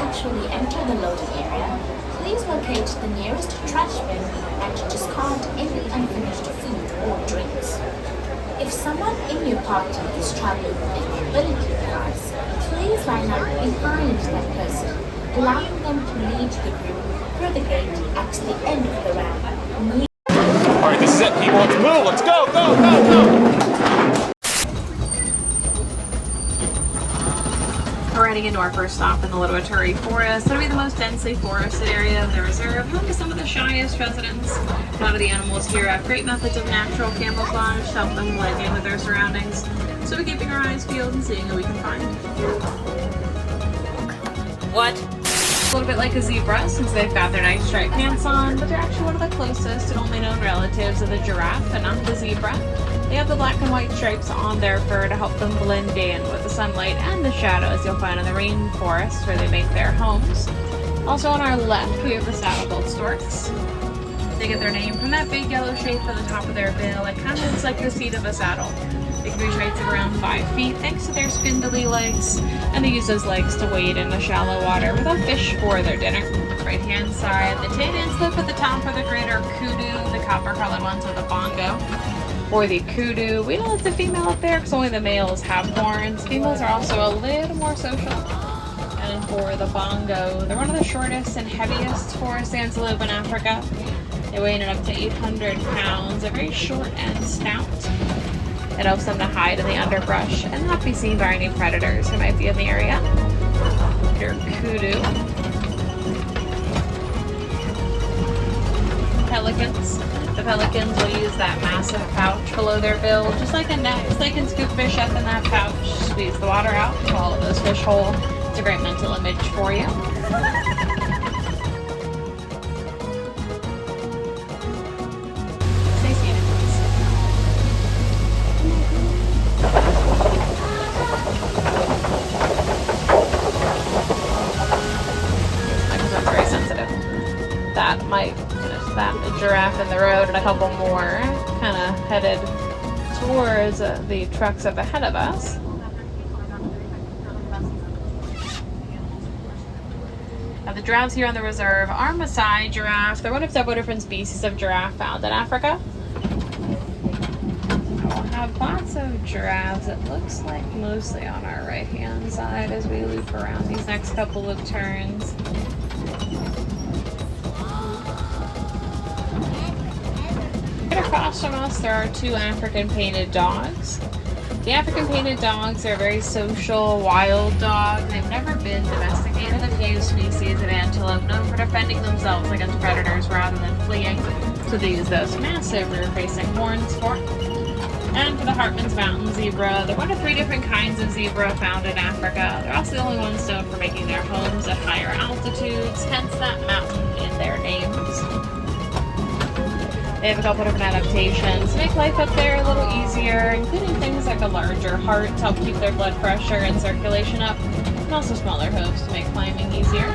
actually enter the loading area, please locate the nearest trash bin and discard any unfinished food or drinks. If someone in your party is traveling with a mobility device, please line up behind that person, allowing them to lead the group through the gate at the end of the ramp. Alright, this is it, people. Let's move. Let's go, go, go, go! We're heading into our first stop in the Limabean Forest. It'll be the most densely forested area of the reserve, home to some of the shyest residents. A lot of the animals here have great methods of natural camouflage to help them blend in with their surroundings. So we're keeping our eyes peeled and seeing what we can find. What? A little bit like a zebra, since they've got their nice striped pants on, but they're actually one of the closest and only known relatives of the giraffe and not the zebra. They have the black and white stripes on their fur to help them blend in with the sunlight and the shadows you'll find in the rainforest where they make their homes. Also on our left, we have the saddle-billed storks. They get their name from that big yellow shape at the top of their bill. It kind of looks like the seat of a saddle. They can reach heights of around 5 feet thanks to their spindly legs, and they use those legs to wade in the shallow water with a fish for their dinner. Right hand side, the tin antelope at the top are the greater kudu, the copper-colored ones with a bongo. For the kudu, we don't let the female up there because only the males have horns. Females are also a little more social. And for the bongo, they're one of the shortest and heaviest forest antelope in Africa. They weigh in at up to 800 pounds. They're very short and stout. It helps them to hide in the underbrush and not be seen by any predators who might be in the area. Your kudu. Pelicans. The pelicans will use that massive pouch below their bill, just like a net. So they can scoop fish up in that pouch, squeeze the water out, swallow those fish whole. It's a great mental image for you. Very sensitive. That might finish that. The giraffe in the road and a couple more kind of headed towards the trucks up ahead of us. Now the giraffes here on the reserve are Maasai giraffe. They're one of several different species of giraffe found in Africa. We'll have lots of giraffes, it looks like mostly on our right hand side as we loop around these next couple of turns. Right across from us there are 2 African painted dogs. The African painted dogs are a very social, wild dog. They've never been domesticated. A few species of antelope known for defending themselves against predators rather than fleeing. So they use those massive rear-facing horns for. And for the Hartmann's mountain zebra, they're one of 3 different kinds of zebra found in Africa. They're also the only ones known for making their homes at higher altitudes, hence that mountain in their names. They have a couple different adaptations to make life up there a little easier, including things like a larger heart to help keep their blood pressure and circulation up, and also smaller hooves to make climbing easier.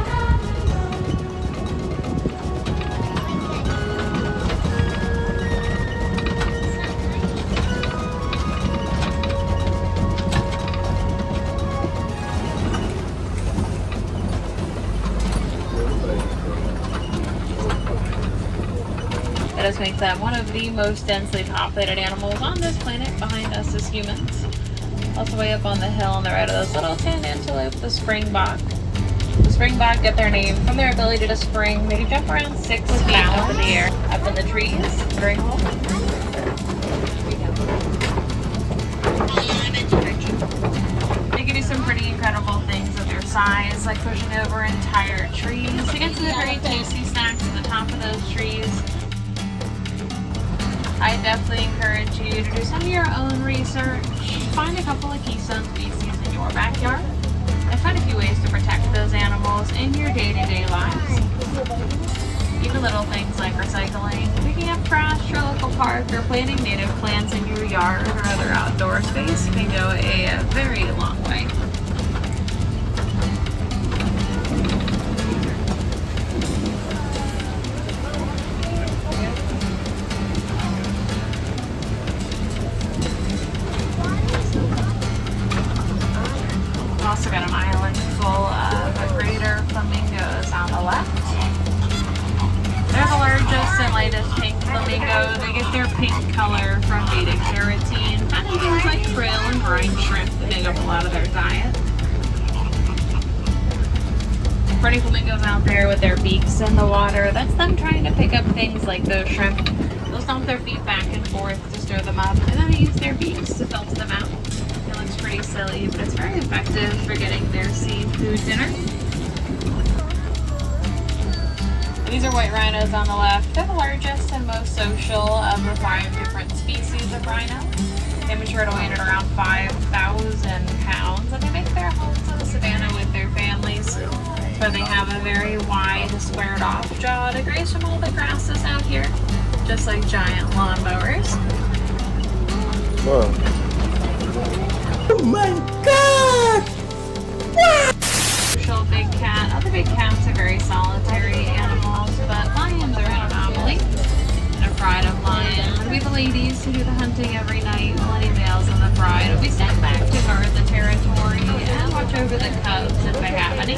That does make them one of the most densely populated animals on this planet behind us as humans. Also way up on the hill on the right of those little tin antelope, the springbok. The springbok get their name from their ability to spring. They can jump around 6 feet up in the air, up in the trees. Very cool. They can do some pretty incredible things with their size, like pushing over entire trees to get to the very tasty snacks at the top of those trees. I definitely encourage you to do some of your own research, find a couple of keystone species in your backyard, and find a few ways to protect those animals in your day-to-day lives. Even little things like recycling, picking up trash your local park, or planting native plants in your yard or other outdoor space can go a very long way. Also got an island full of a greater and lightest pink flamingo. They get their pink color from beta carotene. Kind of things like krill and brine shrimp that make up a lot of their diet. Pretty flamingos out there with their beaks in the water. That's them trying to pick up things like those shrimp. They'll stomp their feet back and forth to stir them up, and then they use their beaks to filter them out. It looks pretty silly, but it's very effective for getting their seafood dinner. These are white rhinos on the left. They're the largest and most social of the 5 different species of rhino. They mature to weight at around 5,000 pounds, and they make their homes in the savanna with their families. But they have a very wide, squared-off jaw to graze from all the grasses out here, just like giant lawnmowers. Whoa. Oh my God! Social big cat. Other big cats are very solitary animals, but lions are an anomaly. And a pride of lions will be the ladies who do the hunting every night, while any males in the pride will be staying back to guard the territory and watch over the cubs if they have any.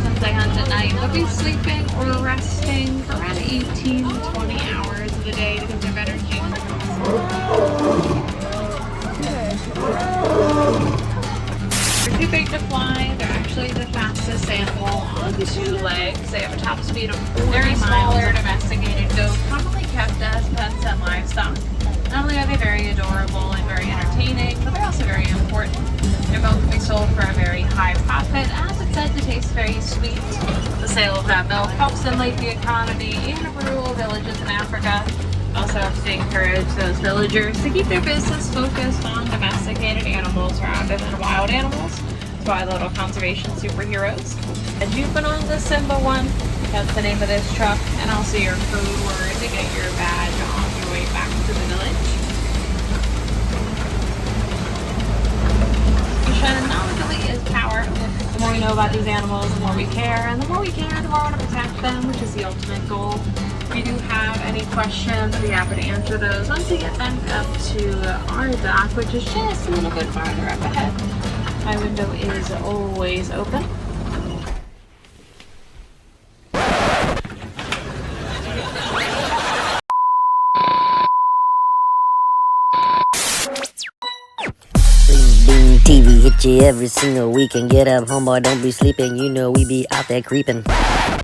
Since they hunt at night, they'll be sleeping or resting for around 18 to 20 hours of the day to conserve energy. They're too big to fly. They're actually the fastest animal on 2 legs. They have a top speed of 40 very smaller domesticated goats, commonly kept as pets and livestock. Not only are they very adorable and very entertaining, but they're also very important. Their milk can be sold for a very high profit, as it's said to taste very sweet. The sale of that milk helps stimulate the economy in rural villages in Africa. Also have to encourage those villagers to keep their business focused on domesticated animals rather than wild animals. That's why little conservation superheroes. A juvenile, the Simba one, that's the name of this truck, and also your code word to get your badge on your way back to the village. Knowledge is power. The more we know about these animals, the more we care, and the more we care, the more we want to protect them, which is the ultimate goal. If you do have any questions, I'll be happy to answer those once we get back up to our dock, which is just a little bit farther up ahead. My window is always open. Lima Bean TV hit you every single week, and get up, homeboy, don't be sleeping. You know we be out there creeping.